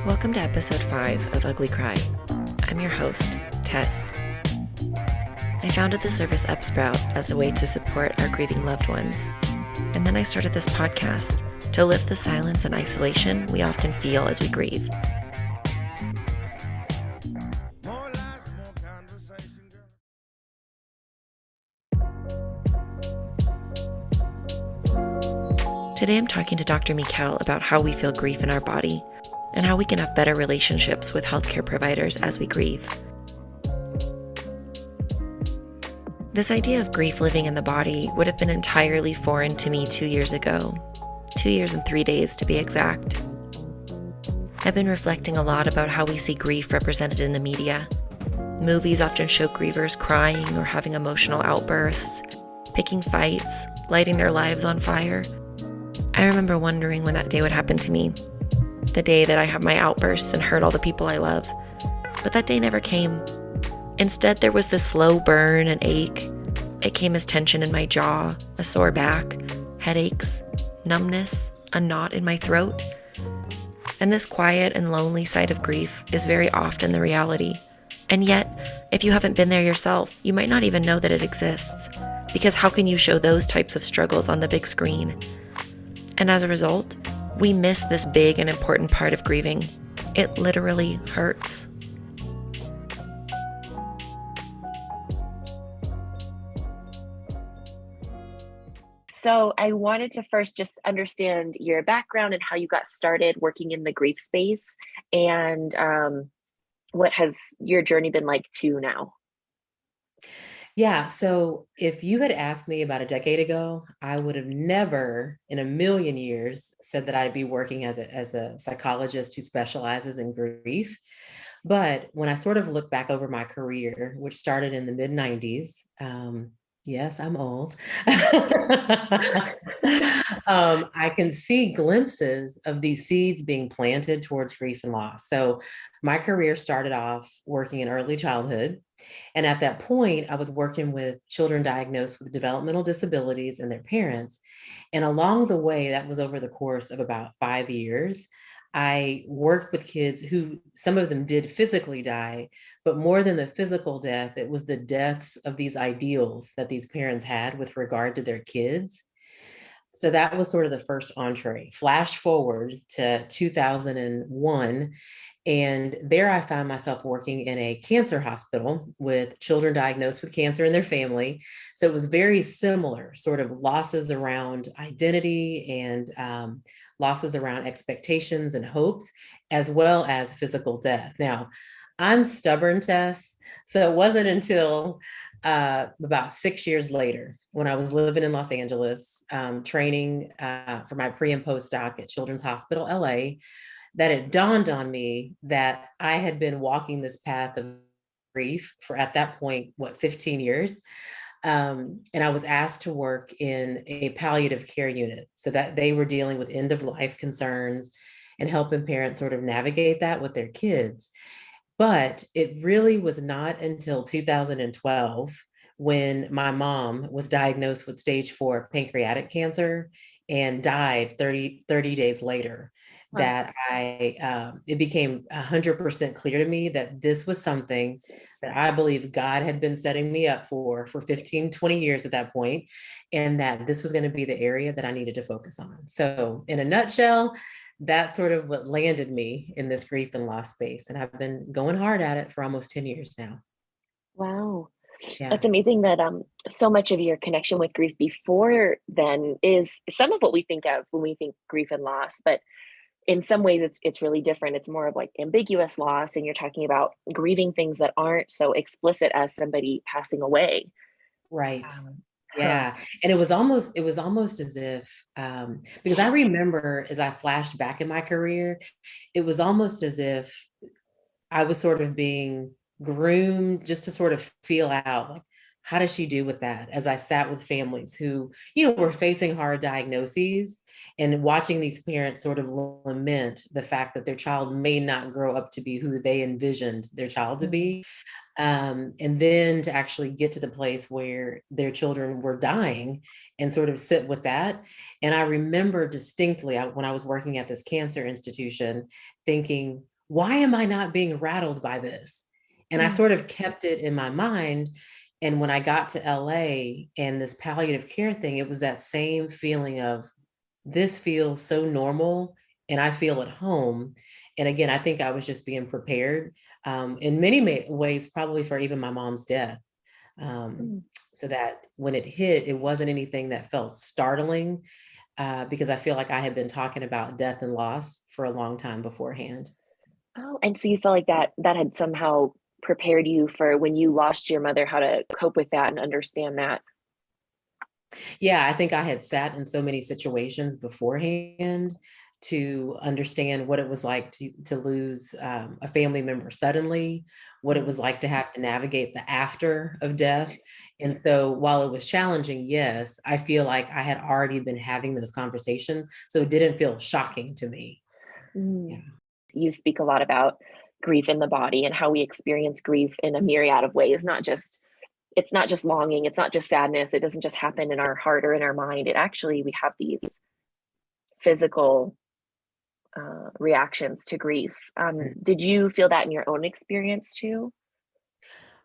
Welcome to episode 5 of Ugly Cry. I'm your host, Tess. I founded the service Upsprout as a way to support our grieving loved ones. And then I started this podcast to lift the silence and isolation we often feel as we grieve. Today I'm talking to Dr. Mekel about how we feel grief in our body and how we can have better relationships with healthcare providers as we grieve. This idea of grief living in the body would have been entirely foreign to me 2 years ago. 2 years and 3 days to be exact. I've been reflecting a lot about how we see grief represented in the media. Movies often show grievers crying or having emotional outbursts, picking fights, lighting their lives on fire. I remember wondering when that day would happen to me. The day that I have my outbursts and hurt all the people I love. But that day never came. Instead, there was this slow burn and ache. It came as tension in my jaw, a sore back, headaches, numbness, a knot in my throat. And this quiet and lonely side of grief is very often the reality. And yet, if you haven't been there yourself, you might not even know that it exists. Because how can you show those types of struggles on the big screen? And as a result, we miss this big and important part of grieving. It literally hurts. So I wanted to first just understand your background and how you got started working in the grief space, and what has your journey been like to now? Yeah. So if you had asked me about a decade ago, I would have never in a million years said that I'd be working as a psychologist who specializes in grief. But when I sort of look back over my career, which started in the mid 90s, yes, I'm old. I can see glimpses of these seeds being planted towards grief and loss. So my career started off working in early childhood. And at that point, I was working with children diagnosed with developmental disabilities and their parents. And along the way, that was over the course of about 5 years, I worked with kids who some of them did physically die, but more than the physical death, it was the deaths of these ideals that these parents had with regard to their kids. So that was sort of the first entree. Flash forward to 2001, and there I found myself working in a cancer hospital with children diagnosed with cancer and their family. So it was very similar, sort of losses around identity and losses around expectations and hopes, as well as physical death. Now, I'm stubborn, Tess. So it wasn't until about 6 years later, when I was living in Los Angeles, training for my pre and postdoc at Children's Hospital LA, that it dawned on me that I had been walking this path of grief for at that point, 15 years. And I was asked to work in a palliative care unit so that they were dealing with end of life concerns and helping parents sort of navigate that with their kids. But it really was not until 2012 when my mom was diagnosed with stage 4 pancreatic cancer and died 30 days later Wow. that it became 100% clear to me that this was something that I believe God had been setting me up for 15, 20 years at that point, and that this was going to be the area that I needed to focus on. So in a nutshell, that's sort of what landed me in this grief and loss space. And I've been going hard at it for almost 10 years now. Wow. Yeah. That's amazing that so much of your connection with grief before then is some of what we think of when we think grief and loss, but in some ways it's really different. It's more of like ambiguous loss, and you're talking about grieving things that aren't so explicit as somebody passing away. Right. Um, huh. Yeah. And it was almost as if, because I remember as I flashed back in my career, it was almost as if I was sort of being groomed just to sort of feel out like, how does she do with that? As I sat with families who, were facing hard diagnoses and watching these parents sort of lament the fact that their child may not grow up to be who they envisioned their child to Mhm. be. And then to actually get to the place where their children were dying and sort of sit with that. And I remember distinctly when I was working at this cancer institution thinking, why am I not being rattled by this? And I Mm. sort of kept it in my mind. And when I got to LA and this palliative care thing, it was that same feeling of, this feels so normal and I feel at home. And again, I think I was just being prepared in many ways, probably for even my mom's death. Um, Mm. so that when it hit, it wasn't anything that felt startling because I feel like I had been talking about death and loss for a long time beforehand. Oh, and so you felt like that had somehow prepared you for when you lost your mother, how to cope with that and understand that. Yeah, I think I had sat in so many situations beforehand to understand what it was like to lose a family member suddenly, what it Mm. was like to have to navigate the after of death. And so while it was challenging, yes, I feel like I had already been having those conversations, so it didn't feel shocking to me. Yeah. Mm. You speak a lot about grief in the body and how we experience grief in a myriad of ways, not just it's not just longing, it's not just sadness, it doesn't just happen in our heart or in our mind. It actually we have these physical reactions to grief. Did you feel that in your own experience too?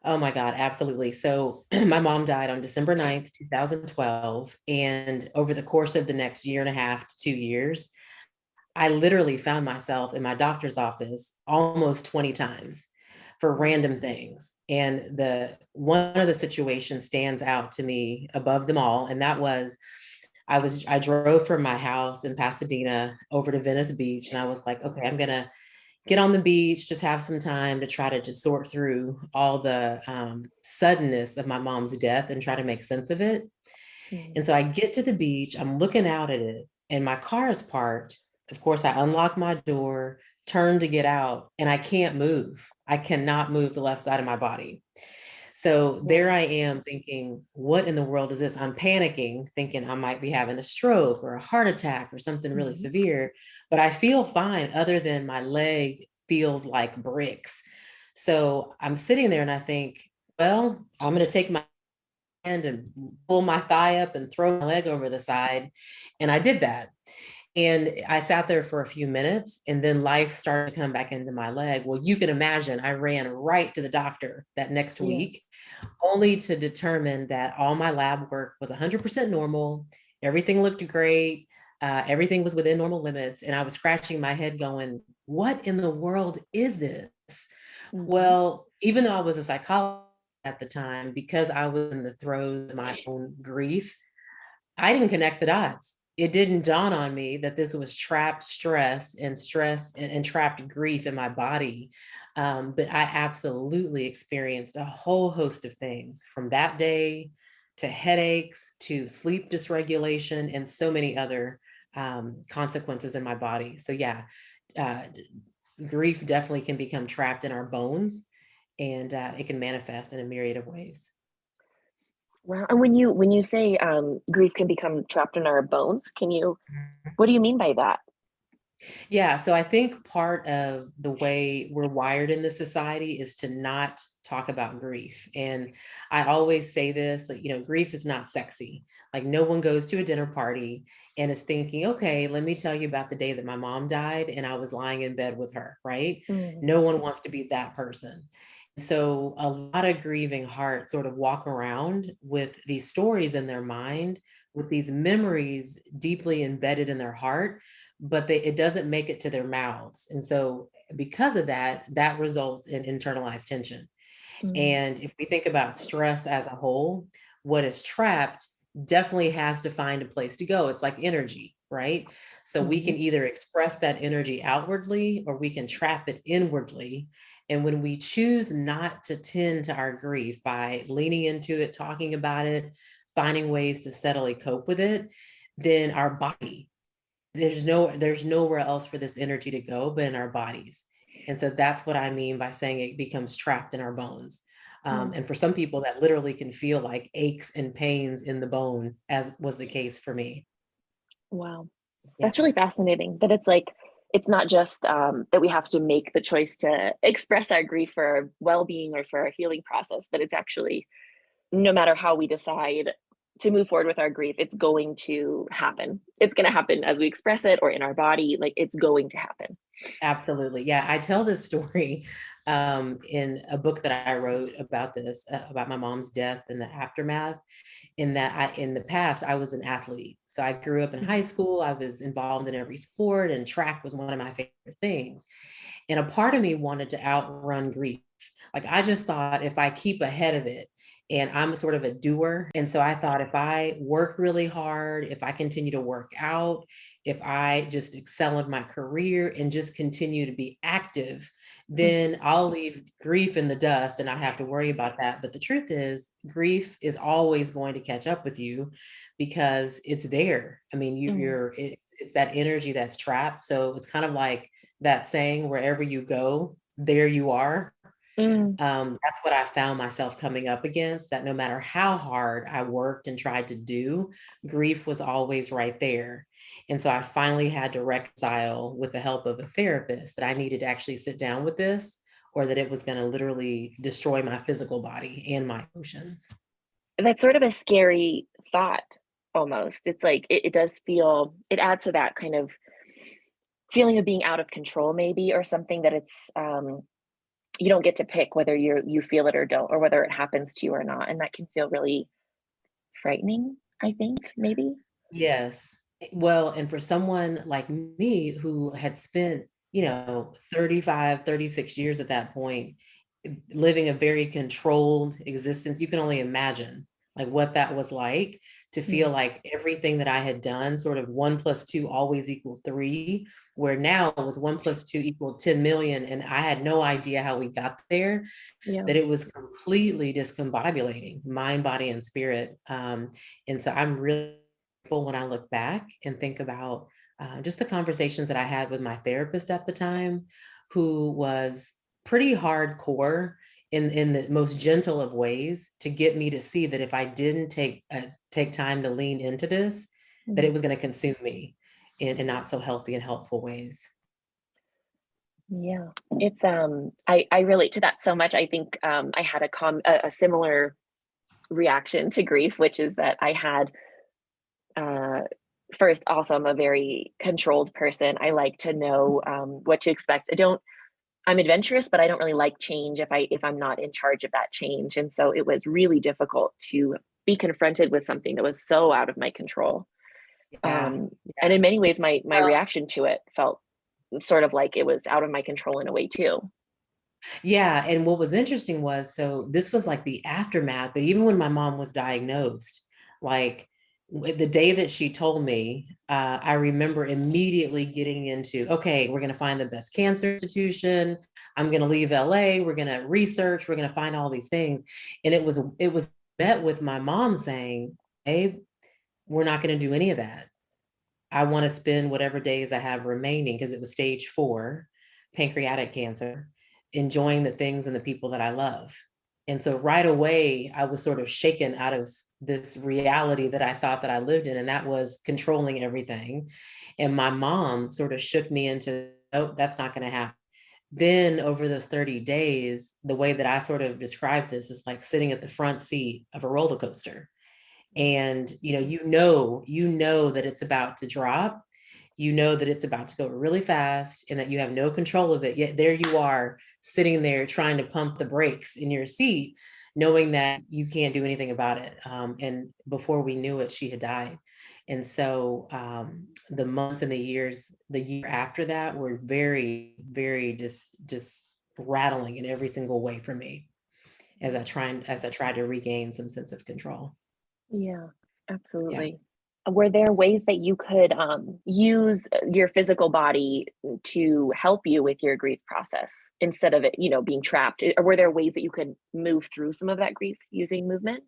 Oh my God, absolutely. So my mom died on December 9th, 2012. And over the course of the next year and a half to 2 years, I literally found myself in my doctor's office almost 20 times for Mm. random things. And the one of the situations stands out to me above them all. And that was I drove from my house in Pasadena over to Venice Beach. And I was like, okay, I'm gonna get on the beach, just have some time to try to just sort through all the suddenness of my mom's death and try to make sense of it. Mm. And so I get to the beach, I'm looking out at it, and my car is parked. Of course, I unlock my door, turn to get out, and I can't move. I cannot move the left side of my body. So there Wow. I am thinking, what in the world is this? I'm panicking, thinking I might be having a stroke or a heart attack or something really Mhm. severe, but I feel fine other than my leg feels like bricks. So I'm sitting there and I think, well, I'm going to take my hand and pull my thigh up and throw my leg over the side. And I did that. And I sat there for a few minutes and then life started to come back into my leg. Well, you can imagine I ran right to the doctor that next Yeah. week, only to determine that all my lab work was 100% normal. Everything looked great. Everything was within normal limits. And I was scratching my head going, what in the world is this? Mhm. Well, even though I was a psychologist at the time, because I was in the throes of my own grief, I didn't connect the dots. It didn't dawn on me that this was trapped stress and trapped grief in my body. But I absolutely experienced a whole host of things from that day to headaches to sleep dysregulation and so many other consequences in my body. So, yeah, uh, grief definitely can become trapped in our bones and it can manifest in a myriad of ways. Wow. And when you say grief can become trapped in our bones, can you what do you mean by that? Yeah, so I think part of the way we're wired in this society is to not talk about grief. And I always say this that, grief is not sexy. Like, no one goes to a dinner party and is thinking, okay, let me tell you about the day that my mom died and I was lying in bed with her, right? Mm. No one wants to be that person. So a lot of grieving hearts sort of walk around with these stories in their mind, with these memories deeply embedded in their heart, but it doesn't make it to their mouths. And so because of that, that results in internalized tension. Mm. And if we think about stress as a whole, what is trapped definitely has to find a place to go. It's like energy, right? So we Mhm. can either express that energy outwardly or we can trap it inwardly. And when we choose not to tend to our grief by leaning into it, talking about it, finding ways to steadily cope with it, then our body, there's nowhere else for this energy to go but in our bodies. And so that's what I mean by saying it becomes trapped in our bones. Mm. And for some people that literally can feel like aches and pains in the bone, as was the case for me. Wow. Yeah. That's really fascinating that it's like it's not just that we have to make the choice to express our grief for our well-being or for our healing process, but it's actually no matter how we decide to move forward with our grief, it's going to happen. It's going to happen as we express it or in our body, like it's going to happen. Absolutely. Yeah, I tell this story in a book that I wrote about this, about my mom's death and the aftermath. In that, in the past, I was an athlete. So I grew up in high Mhm. school. I was involved in every sport, and track was one of my favorite things. And a part of me wanted to outrun grief. Like I just thought if I keep ahead of it, and I'm sort of a doer. And so I thought if I work really hard, if I continue to work out, if I just excel in my career and just continue to be active, then I'll leave grief in the dust and not have to worry about that. But the truth is, grief is always going to catch up with you because it's there. I mean, Mhm. it's that energy that's trapped. So it's kind of like that saying, wherever you go, there you are. Mm. That's what I found myself coming up against, that no matter how hard I worked and tried to do, grief was always right there. And so I finally had to reconcile with the help of a therapist that I needed to actually sit down with this, or that it was going to literally destroy my physical body and my emotions. That's sort of a scary thought almost. It's like it does feel, it adds to that kind of feeling of being out of control maybe, or something that it's you don't get to pick whether you feel it or don't, or whether it happens to you or not. And that can feel really frightening, I think, maybe. Yes. Well, and for someone like me who had spent, 35, 36 years at that point, living a very controlled existence, you can only imagine like what that was like, to feel Mm. like everything that I had done, sort of one plus two always equal three, where now it was one plus two equal 10 million. And I had no idea how we got there, Yeah. that it was completely discombobulating, mind, body, and spirit. And so I'm really grateful when I look back and think about just the conversations that I had with my therapist at the time, who was pretty hardcore in the most gentle of ways, to get me to see that if I didn't take time to lean into this, that Mm. it was going to consume me in not so healthy and helpful ways. Yeah. It's I relate to that so much. I think I had a similar reaction to grief, which is that I had uh first, also I'm a very controlled person. I like to know what to expect. I'm adventurous, but I don't really like change if I'm not in charge of that change. And so it was really difficult to be confronted with something that was so out of my control. Yeah. And Yeah. in many ways, my Well, reaction to it felt sort of like it was out of my control in a way too. yeah, and what was interesting was, so this was like the aftermath, but even when my mom was diagnosed, like the day that she told me, I remember immediately getting into, okay, we're going to find the best cancer institution. I'm going to leave LA. We're going to research. We're going to find all these things. And it was met with my mom saying, "Babe, we're not going to do any of that. I want to spend whatever days I have remaining," because it was stage 4 pancreatic cancer, enjoying the things and the people that I love. And so right away, I was sort of shaken out of this reality that I thought that I lived in, and that was controlling everything. And my mom sort of shook me into, oh, that's not going to happen. Then over those 30 days, the way that I sort of describe this is like sitting at the front seat of a roller coaster, and you know that it's about to drop, you know that it's about to go really fast and that you have no control of it, yet there you are sitting there trying to pump the brakes in your seat, knowing that you can't do anything about it. And before we knew it, she had died. And so the months and the year after that were very, very just rattling in every single way for me, as I tried to regain some sense of control. Yeah, Yeah. absolutely. Were there ways that you could use your physical body to help you with your grief process instead of it, being trapped? Or were there ways that you could move through some of that grief using movement?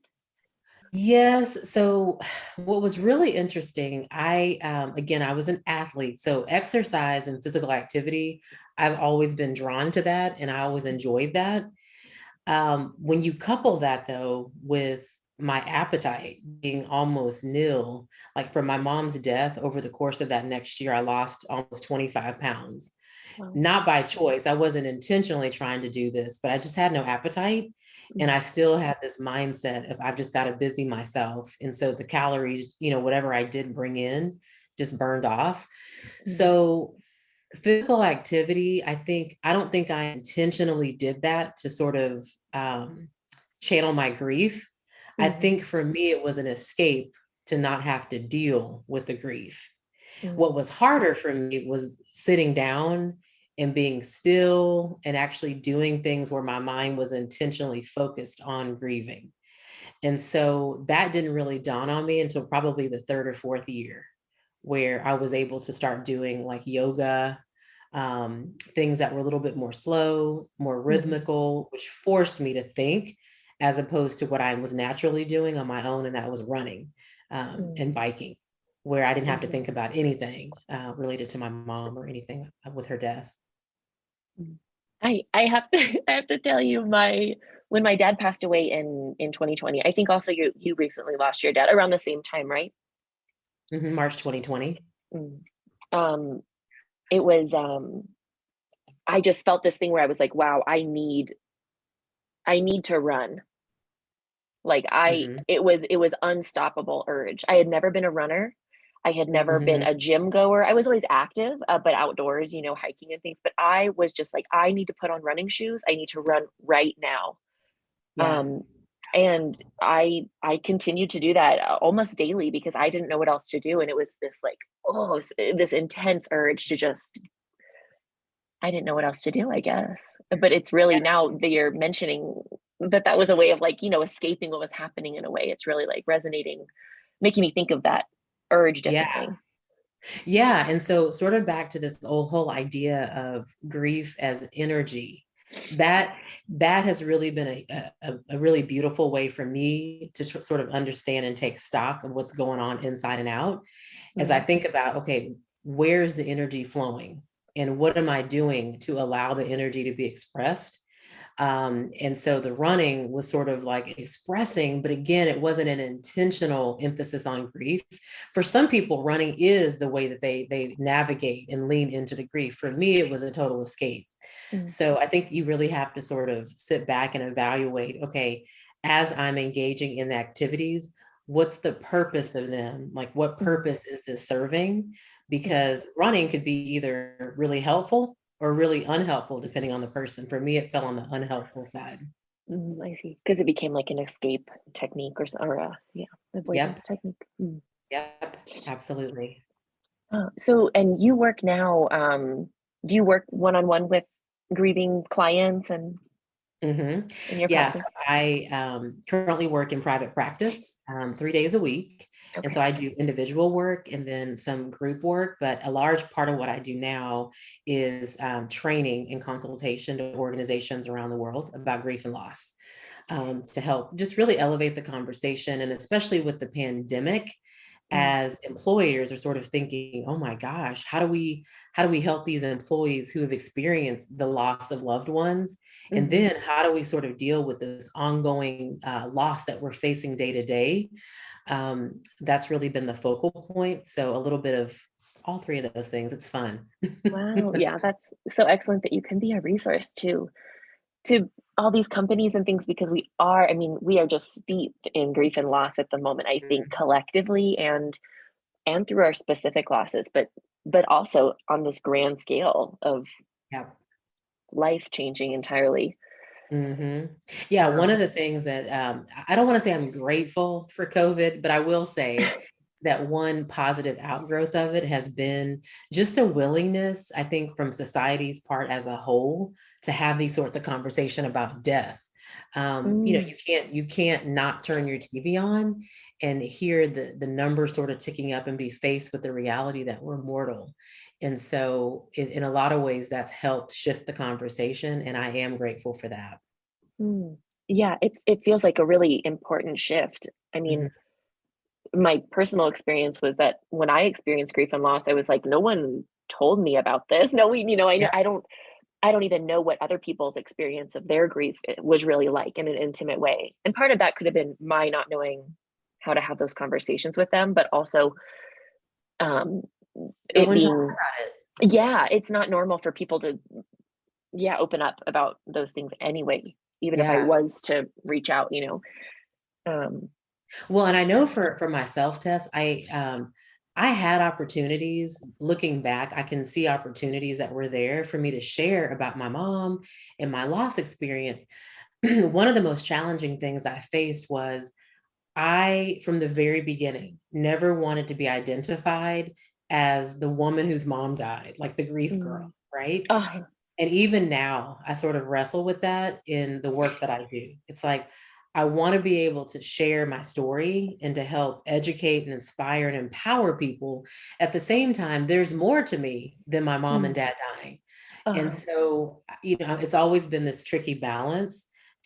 Yes. So what was really interesting, again, I was an athlete. So exercise and physical activity, I've always been drawn to that and I always enjoyed that. When you couple that though with my appetite being almost nil, like from my mom's death over the course of that next year, I lost almost 25 pounds, Wow. not by choice. I wasn't intentionally trying to do this, but I just had no appetite. And Mhm. I still had this mindset of I've just got to busy myself. And so the calories, whatever I did bring in, just burned off. Mm. So Physical activity, I don't think I intentionally did that to sort of channel my grief. I Mm-hmm. think for me, it was an escape to not have to deal with the grief. What was harder for me was sitting down and being still and actually doing things where my mind was intentionally focused on grieving. And so that didn't really dawn on me until probably the third or fourth year, where I was able to start doing like yoga, things that were a little bit more slow, more Mm-hmm. rhythmical, which forced me to think as opposed to what I was naturally doing on my own, and that was running and biking, where I didn't have to Mm-hmm. think about anything related to my mom or anything with her death. I have to I have to tell you, my when my dad passed away in 2020, I think also you recently lost your dad around the same time, right? March 2020. Mm. Um, it was I just felt this thing where I was like, wow, I need to run. Like Hmm. it was unstoppable urge. I had never been a runner. I had never been Hmm. a gym goer. I was always active, but outdoors, you know, hiking and things. But I was just like, I need to put on running shoes. I need to run right now. Yeah. Um, and I continued to do that almost daily because I didn't know what else to do, and it was this like this intense urge to just I didn't know what else to do, I guess. But it's really now that you're mentioning that that was a way of like, you know, escaping what was happening in a way. It's really like resonating, making me think of that urge Yeah. differently. Yeah. And so, sort of back to this whole idea of grief as energy, that that has really been a really beautiful way for me to sort of understand and take stock of what's going on inside and out. As I Mm, think about, okay, where is the energy flowing? And what am I doing to allow the energy to be expressed? And so the running was sort of like expressing, but again, it wasn't an intentional emphasis on grief. For some people, running is the way that they navigate and lean into the grief. For me, it was a total escape. mm, So I think you really have to sort of sit back and evaluate, okay, as I'm engaging in the activities, what's the purpose of them? Like, what mm, purpose is this serving? mm, Because running could be either really helpful or really unhelpful, depending on the person. For me, it fell on the unhelpful side. I see. Because it became like an escape technique or yeah, Yep. avoidance technique. Mm. Yep. Absolutely. So, and you work now, do you work one-on-one with grieving clients and Hmm. in your Yeah, so practice? I currently work in private practice 3 days a week. And so Okay. I do individual work and then some group work. But a large part of what I do now is training and consultation to organizations around the world about grief and loss, to help just really elevate the conversation. And especially with the pandemic, Mm, as employers are sort of thinking, oh my gosh, how do we help these employees who have experienced the loss of loved ones? And mhm. then how do we sort of deal with this ongoing loss that we're facing day to day? That's really been the focal point. So a little bit of all three of those things. It's fun. Wow, yeah, that's so excellent that you can be a resource to all these companies and things because I mean, we are just steeped in grief and loss at the moment, I think collectively and through our specific losses, but also on this grand scale of Yeah. life changing entirely. Hmm. Yeah, one of Um, the things that I don't want to say I'm grateful for COVID, but I will say that one positive outgrowth of it has been just a willingness, I think, from society's part as a whole to have these sorts of conversation about death. mm, You can't not turn your TV on and hear the numbers sort of ticking up and be faced with the reality that we're mortal. And so, in a lot of ways, that's helped shift the conversation, and I am grateful for that. mm. Yeah, it feels like a really important shift. I mean, Mhm. my personal experience was that when I experienced grief and loss, I was like, no one told me about this. No, we, you know, Yeah. I don't even know what other people's experience of their grief was really like in an intimate way. And part of that could have been my not knowing how to have those conversations with them, but also um, No it one talks being, about it. yeah, it's not normal for people to, yeah, open up about those things anyway, even if I Yeah. was to reach out, you know. Um, Well, and I yeah. know for myself, Tess, I had opportunities. Looking back, I can see opportunities that were there for me to share about my mom and my loss experience. One of the most challenging things I faced was I, from the very beginning, never wanted to be identified as the woman whose mom died, like the grief girl, Mm. right? Oh, And even now, I sort of wrestle with that in the work that I do. It's like, I want to be able to share my story and to help educate and inspire and empower people. At the same time, there's more to me than my mom and mm. dad dying. And Oh, so, it's always been this tricky balance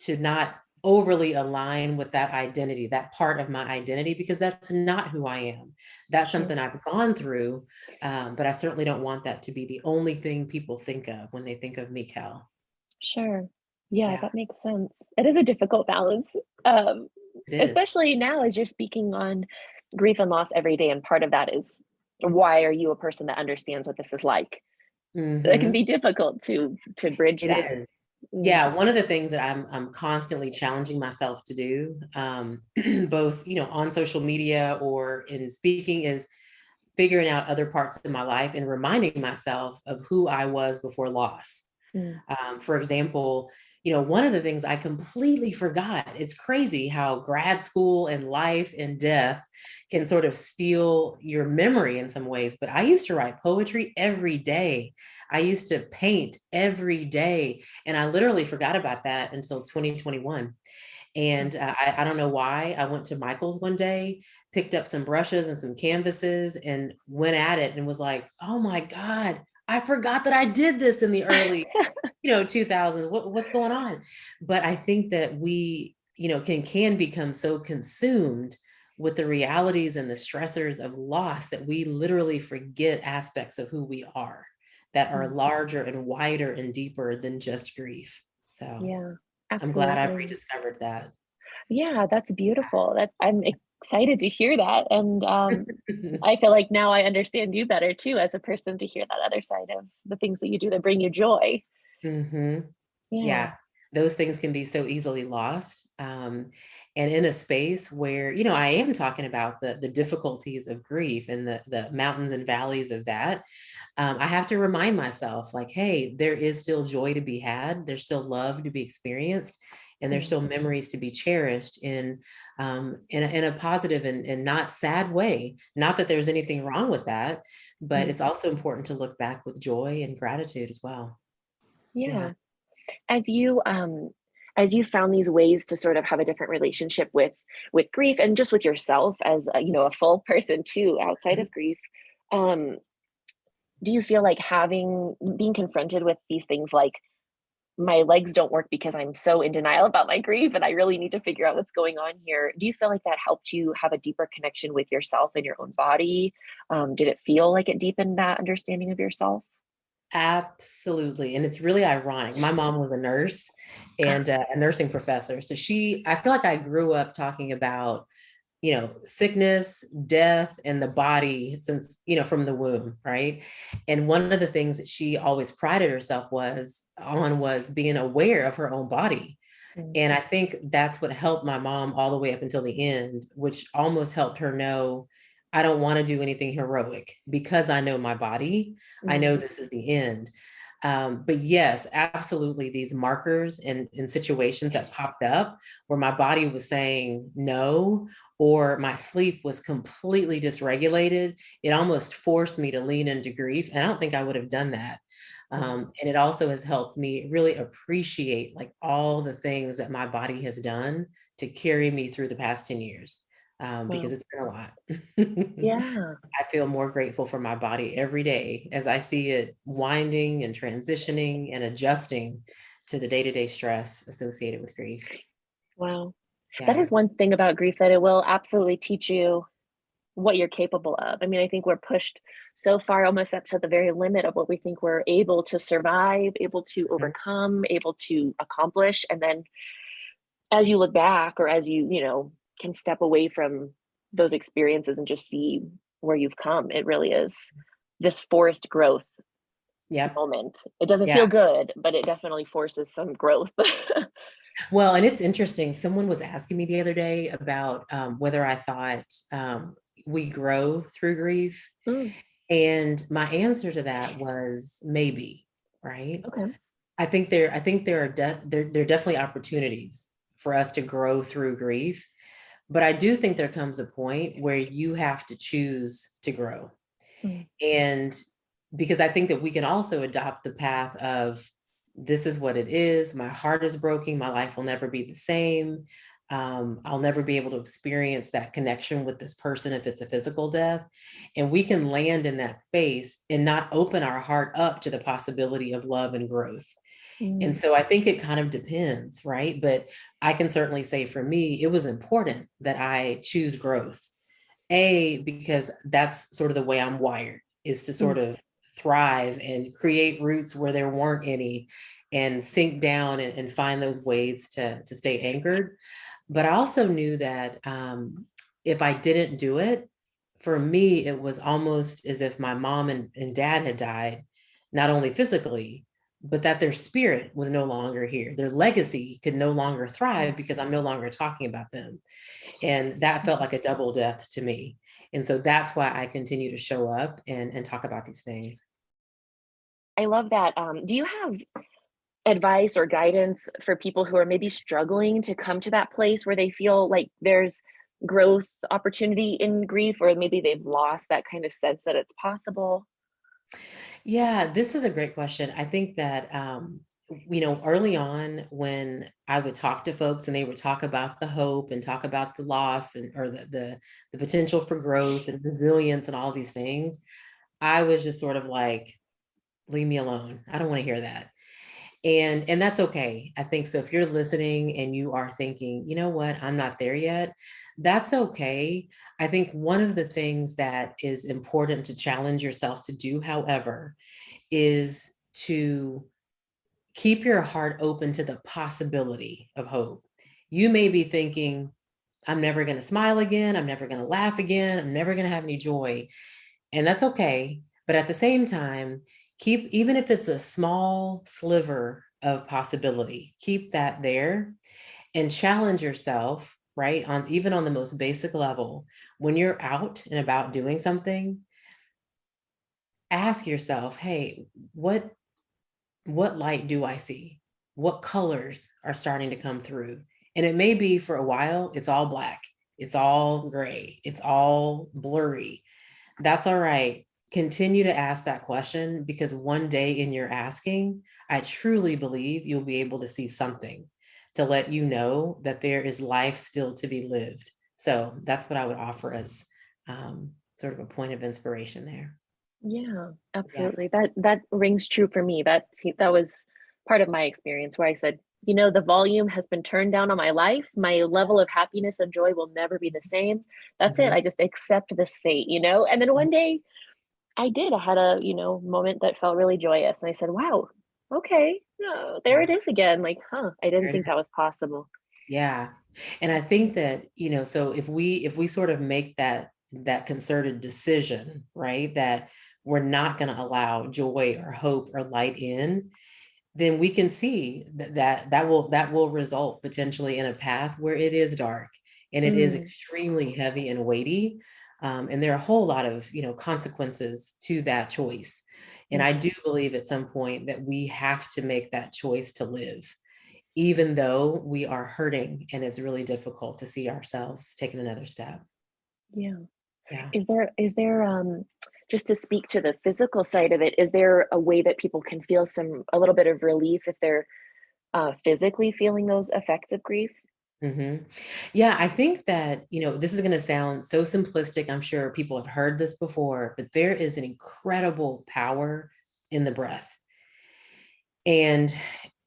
to not overly align with that identity, that part of my identity, because that's not who I am. That's sure. something I've gone through, but I certainly don't want that to be the only thing people think of when they think of Mekel. Sure. Yeah, Yeah, that makes sense. It is a difficult balance, um, it is. especially now as you're speaking on grief and loss every day. And part of that is why are you a person that understands what this is like? It can Hmm. be difficult to bridge It that. is. Mm, Yeah, one of the things that I'm constantly challenging myself to do, both on social media or in speaking, is figuring out other parts of my life and reminding myself of who I was before loss. mm, For example, one of the things I completely forgot, it's crazy how grad school and life and death can sort of steal your memory in some ways. But I used to write poetry every day. I used to paint every day. And I literally forgot about that until 2021. mm. And I don't know why. I went to Michael's one day, picked up some brushes and some canvases, and went at it and was like, oh my God, I forgot that I did this in the early 2000s. What's going on? But I think that we can become so consumed with the realities and the stressors of loss that we literally forget aspects of who we are that are Mm. larger and wider and deeper than just grief. So Yeah, I'm glad I've absolutely. rediscovered that. Yeah, that's beautiful. That I'm excited to hear that. And I feel like now I understand you better too as a person to hear that other side of the things that you do that bring you joy. Hmm. Yeah. Yeah, those things can be so easily lost. And in a space where, I am talking about the difficulties of grief and the mountains and valleys of that, I have to remind myself, like, hey, there is still joy to be had. There's still love to be experienced. And there's Mm, still memories to be cherished in a positive and not sad way. Not that there's anything wrong with that, but mm. it's also important to look back with joy and gratitude as well. Yeah. Yeah. As you found these ways to sort of have a different relationship with grief and just with yourself as a full person too outside of grief, um, do you feel like having being confronted with these things like my legs don't work because I'm so in denial about my grief and I really need to figure out what's going on here. Do you feel like that helped you have a deeper connection with yourself and your own body? Did it feel like it deepened that understanding of yourself? Absolutely. And it's really ironic. My mom was a nurse Ah, and a nursing professor. So I feel like I grew up talking about, sickness, death, and the body since, from the womb, right? And one of the things that she always prided herself was being aware of her own body. mm, And I think that's what helped my mom all the way up until the end, which almost helped her know I don't want to do anything heroic because I know my body. I mm, know this is the end. But yes, absolutely, these markers and situations that popped up where my body was saying no, or my sleep was completely dysregulated, it almost forced me to lean into grief. And I don't think I would have done that. mm. And it also has helped me really appreciate like all the things that my body has done to carry me through the past 10 years, because Wow. it's been a lot. Yeah. I feel more grateful for my body every day as I see it winding and transitioning and adjusting to the day-to-day stress associated with grief. Wow. That Yeah. is one thing about grief that it will absolutely teach you what you're capable of. I mean, I think we're pushed so far almost up to the very limit of what we think we're able to survive, able to Mhm. overcome, able to accomplish. And then as you look back or as you can step away from those experiences and just see where you've come, it really is this forced growth Yep. moment. It doesn't Yeah. feel good, but it definitely forces some growth. Well, and it's interesting. Someone was asking me the other day about whether I thought we grow through grief? Mm, And my answer to that was maybe, right? okay. I think there are definitely opportunities for us to grow through grief, but I do think there comes a point where you have to choose to grow. Mm, And because I think that we can also adopt the path of, this is what it is. My heart is broken. My life will never be the same. I'll never be able to experience that connection with this person if it's a physical death. And we can land in that space and not open our heart up to the possibility of love and growth. And mm, so I think it kind of depends, right? But I can certainly say for me, it was important that I choose growth. Because that's sort of the way I'm wired, is to mm, sort of thrive and create roots where there weren't any, and sink down and find those ways to stay anchored. But I also knew that if I didn't do it, for me, it was almost as if my mom and dad had died, not only physically, but that their spirit was no longer here. Their legacy could no longer thrive because I'm no longer talking about them. And that felt mm. like a double death to me. And so that's why I continue to show up and talk about these things. I love that. Do you have advice or guidance for people who are maybe struggling to come to that place where they feel like there's growth opportunity in grief, or maybe they've lost that kind of sense that it's possible? Yeah, this is a great question. I think that, early on when I would talk to folks and they would talk about the hope and talk about the loss and or the potential for growth and resilience and all these things, I was just sort of like, leave me alone. I don't want to hear that. And that's okay. I think so. If you're listening and you are thinking, you know what, I'm not there yet, that's okay. I think one of the things that is important to challenge yourself to do, however, is to keep your heart open to the possibility of hope. You may be thinking, I'm never going to smile again. I'm never going to laugh again. I'm never going to have any joy. And that's okay. But at the same time, keep, even if it's a small sliver of possibility, keep that there and challenge yourself, right? On even on the most basic level, when you're out and about doing something, ask yourself, hey, what light do I see? What colors are starting to come through? And it may be for a while, it's all black, it's all gray, it's all blurry. That's all right. Continue to ask that question, because one day in your asking, I truly believe you'll be able to see something to let you know that there is life still to be lived. So that's what I would offer as sort of a point of inspiration there. Yeah, Yeah. absolutely. That rings true for me. That was part of my experience where I said, the volume has been turned down on my life. My level of happiness and joy will never be the same. That's it. Mhm. I just accept this fate. And then one day I did. I had a, moment that felt really joyous. And I said, wow, okay, there it Yeah. is again. Like, huh, I didn't There it think is. that was possible. Yeah. And I think that, so if we sort of make that concerted decision, right, that we're not going to allow joy or hope or light in, then we can see that will result potentially in a path where it is dark and it is Mm, extremely heavy and weighty. And there are a whole lot of consequences to that choice. And I mhm. do believe at some point that we have to make that choice to live, even though we are hurting and it's really difficult to see ourselves taking another step. Yeah. Yeah. Is there, just to speak to the physical side of it, is there a way that people can feel a little bit of relief if they're physically feeling those effects of grief? hmm Yeah, I think that, this is going to sound so simplistic. I'm sure people have heard this before, but there is an incredible power in the breath. And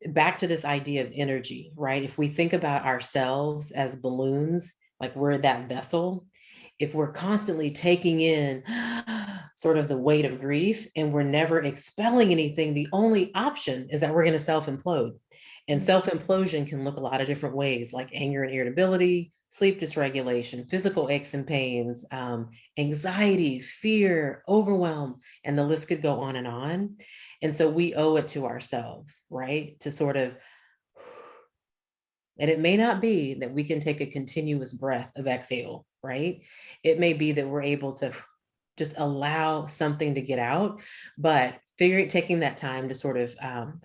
back to this idea of energy, right? If we think about ourselves as balloons, like we're that vessel, if we're constantly taking in sort of the weight of grief and we're never expelling anything, the only option is that we're going to self implode. And Mm, self implosion can look a lot of different ways, like anger and irritability, sleep dysregulation, physical aches and pains, anxiety, fear, overwhelm, and the list could go on and on. And so we owe it to ourselves, right? To sort of And it may not be that we can take a continuous breath of exhale, right? It may be that we're able to just allow something to get out, but taking that time to sort of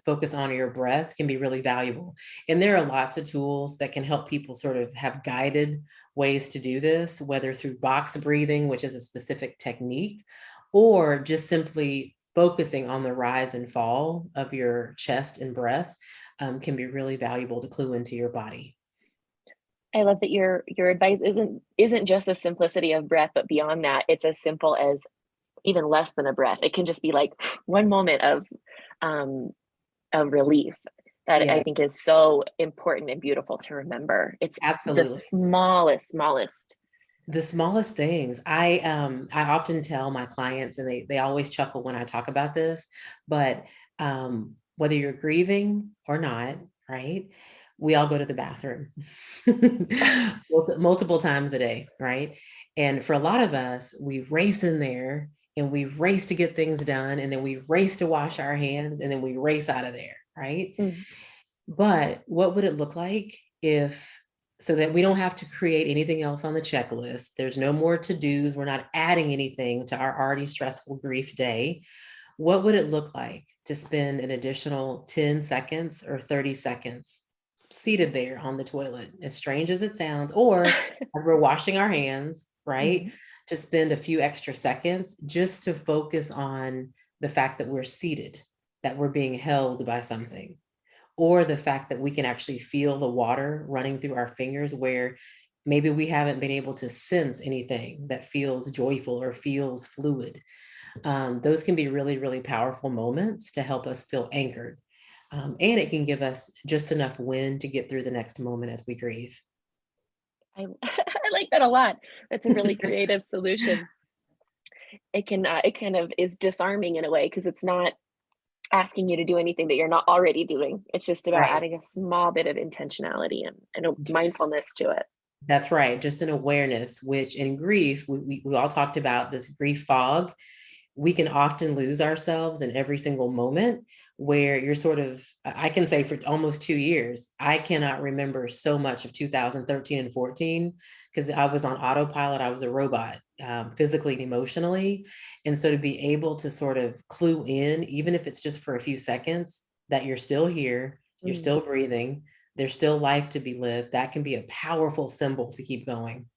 focus on your breath can be really valuable. And there are lots of tools that can help people sort of have guided ways to do this, whether through box breathing, which is a specific technique, or just simply focusing on the rise and fall of your chest and breath, can be really valuable to clue into your body. I love that your advice isn't just the simplicity of breath, but beyond that, it's as simple as even less than a breath. It can just be like one moment um, of relief that I Yeah, think is so important and beautiful to remember. It's the absolutely. smallest. The smallest things. I often tell my clients, and they always chuckle when I talk about this, but whether you're grieving or not, right? We all go to the bathroom multiple times a day, right? And for a lot of us, we race in there and we race to get things done, and then we race to wash our hands, and then we race out of there, right? Mm. But what would it look like if, so that we don't have to create anything else on the checklist? There's no more to-dos. We're not adding anything to our already stressful grief day. What would it look like to spend an additional 10 seconds or 30 seconds seated there on the toilet, as strange as it sounds, or as we're washing our hands, right? Mhm. To spend a few extra seconds just to focus on the fact that we're seated, that we're being held by something, or the fact that we can actually feel the water running through our fingers where maybe we haven't been able to sense anything that feels joyful or feels fluid. Those can be really, really powerful moments to help us feel anchored. And it can give us just enough wind to get through the next moment as we grieve. I like that a lot. That's a really creative solution. It kind of is disarming in a way because it's not asking you to do anything that you're not already doing. It's just about Right. adding a small bit of intentionality and a Just mindfulness to it. That's right. Just an awareness, which in grief, we all talked about this grief fog. We can often lose ourselves in every single moment where you're sort of, I can say for almost 2 years, I cannot remember so much of 2013 and 14 because I was on autopilot. I was a robot, physically and emotionally. And so to be able to sort of clue in, even if it's just for a few seconds, that you're still here, you're Mm, still breathing, there's still life to be lived, that can be a powerful symbol to keep going.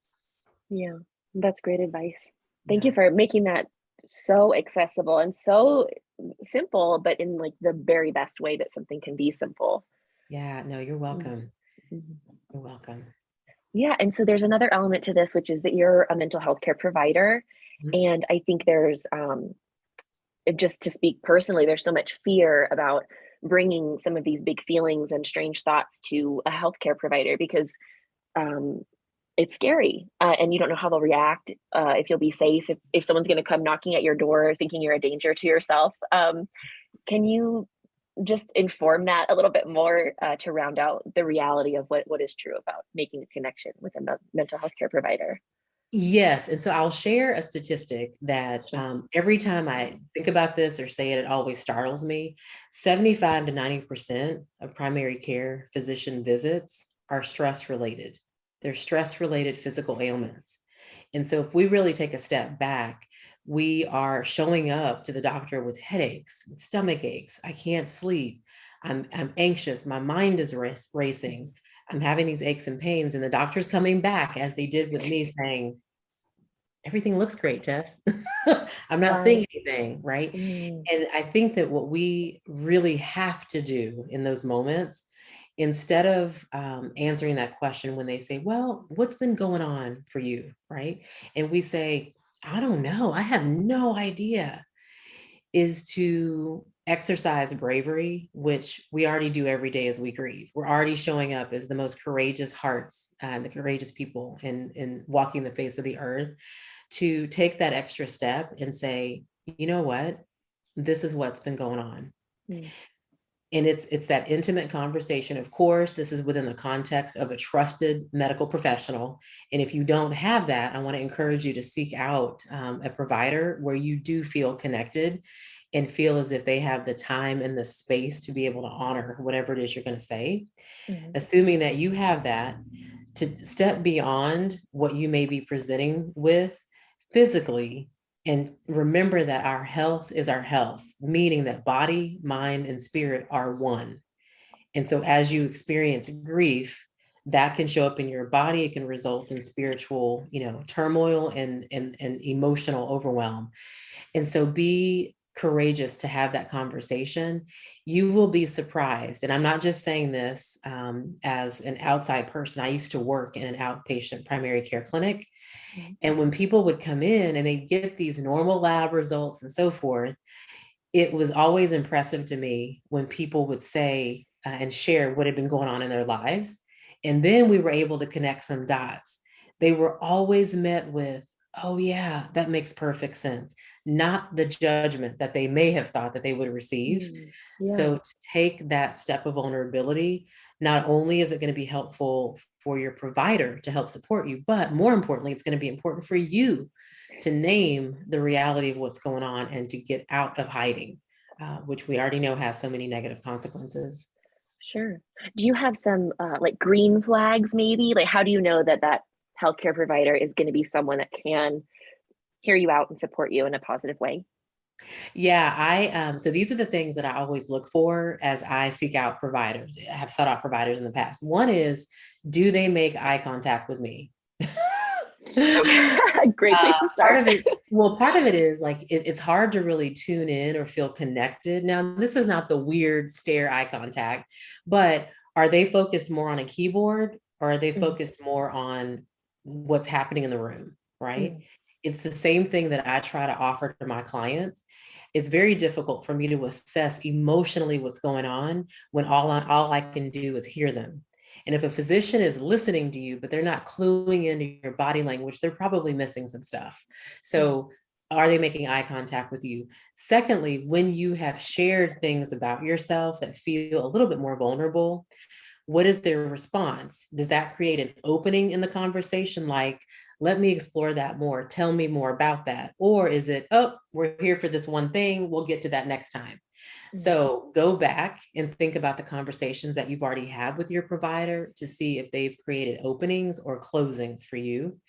yeah, that's great advice. Thank you Yeah. for making that so accessible and so simple, but in like the very best way that something can be simple. Yeah. No, you're Mm, welcome. mhm. You're welcome. Yeah, and so there's another element to this, which is that you're a mental health care provider. Mhm. And I think there's just to speak personally, there's so much fear about bringing some of these big feelings and strange thoughts to a healthcare provider because um, it's scary and you don't know how they'll react, if you'll be safe, if someone's going to come knocking at your door thinking you're a danger to yourself. Can you just inform that a little bit more to round out the reality of what is true about making a connection with a mental health care provider? Yes. And so I'll share a statistic that Sure. every time I think about this or say it, it always startles me. 75 to 90% of primary care physician visits are stress related. They're stress related physical ailments. And so if we really take a step back, we are showing up to the doctor with headaches, with stomach aches. I can't sleep. I'm anxious. My mind is racing. I'm having these aches and pains. And the doctor's coming back, as they did with me, saying, everything looks great, Jess. I'm not seeing Right. anything, right? Mm, And I think that what we really have to do in those moments, instead of answering that question when they say, well, what's been going on for you, right? And we say, I don't know, I have no idea, is to exercise bravery, which we already do every day as we grieve. We're already showing up as the most courageous hearts and the courageous people in walking the face of the earth, to take that extra step and say, you know what, this is what's been going on. mm, And it's that intimate conversation. Of course, this is within the context of a trusted medical professional. And if you don't have that, I want to encourage you to seek out a provider where you do feel connected and feel as if they have the time and the space to be able to honor whatever it is you're going to say, Mhm. assuming that you have that, to step beyond what you may be presenting with physically, and remember that our health is our health, meaning that body, mind, and spirit are one. And so as you experience grief, that can show up in your body. It can result in spiritual, turmoil and emotional overwhelm. And so be courageous to have that conversation. You will be surprised. And I'm not just saying this as an outside person. I used to work in an outpatient primary care clinic. Mhm. And when people would come in and they get these normal lab results and so forth, it was always impressive to me when people would say and share what had been going on in their lives. And then we were able to connect some dots. They were always met with, oh, yeah, that makes perfect sense, not the judgment that they may have thought that they would receive. Yeah, So to take that step of vulnerability, not only is it going to be helpful for your provider to help support you, but more importantly, it's going to be important for you to name the reality of what's going on and to get out of hiding, which we already know has so many negative consequences. sure. Do you have some like green flags maybe? Like how do you know that that healthcare provider is going to be someone that can hear you out and support you in a positive way? Yeah, so these are the things that I always look for as I seek out providers. I have sought out providers in the past. One is, do they make eye contact with me? Okay. Great place to Part start. of it, well, part of it is like it's hard to really tune in or feel connected. Now, this is not the weird stare eye contact, but are they focused more on a keyboard, or are they Mhm. focused more on what's happening in the room, right? Mhm. It's the same thing that I try to offer to my clients. It's very difficult for me to assess emotionally what's going on when all I can do is hear them. And if a physician is listening to you, but they're not cluing into your body language, they're probably missing some stuff. Mhm. So, are they making eye contact with you? Secondly, when you have shared things about yourself that feel a little bit more vulnerable, what is their response? Does that create an opening in the conversation? Like, let me explore that more. Tell me more about that. Or is it, oh, we're here for this one thing. We'll get to that next time. Mhm. So go back and think about the conversations that you've already had with your provider to see if they've created openings or closings for you.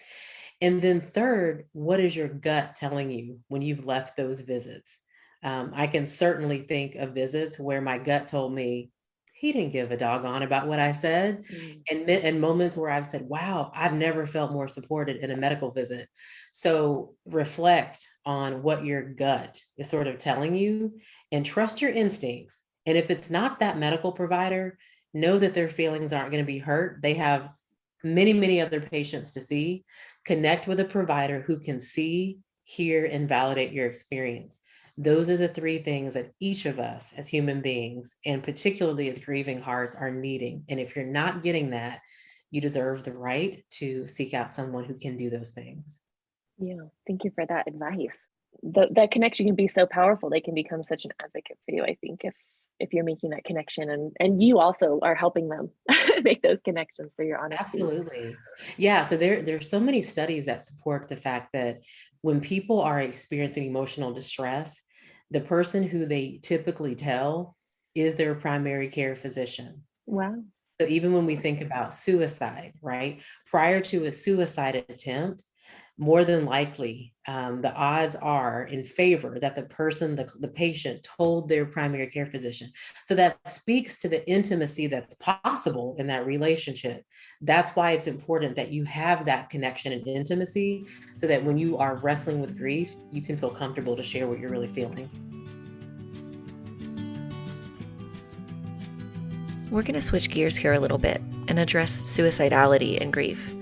And then third, what is your gut telling you when you've left those visits? I can certainly think of visits where my gut told me he didn't give a doggone about what I said, Mhm. and moments where I've said, wow, I've never felt more supported in a medical visit. So reflect on what your gut is sort of telling you and trust your instincts. And if it's not that medical provider, know that their feelings aren't going to be hurt. They have many, many other patients to see. Connect with a provider who can see, hear, and validate your experience. Those are the three things that each of us as human beings, and particularly as grieving hearts, are needing. And if you're not getting that, you deserve the right to seek out someone who can do those things. Yeah, thank you for that advice. That connection can be so powerful. They can become such an advocate for you, I think, if you're making that connection and you also are helping them make those connections through your honesty. Absolutely. Yeah. So there's so many studies that support the fact that when people are experiencing emotional distress, the person who they typically tell is their primary care physician. Wow. So even when we think about suicide, right, prior to a suicide attempt, more than likely, the odds are in favor that the patient told their primary care physician. So that speaks to the intimacy that's possible in that relationship. That's why it's important that you have that connection and intimacy so that when you are wrestling with grief, you can feel comfortable to share what you're really feeling. We're going to switch gears here a little bit and address suicidality and grief.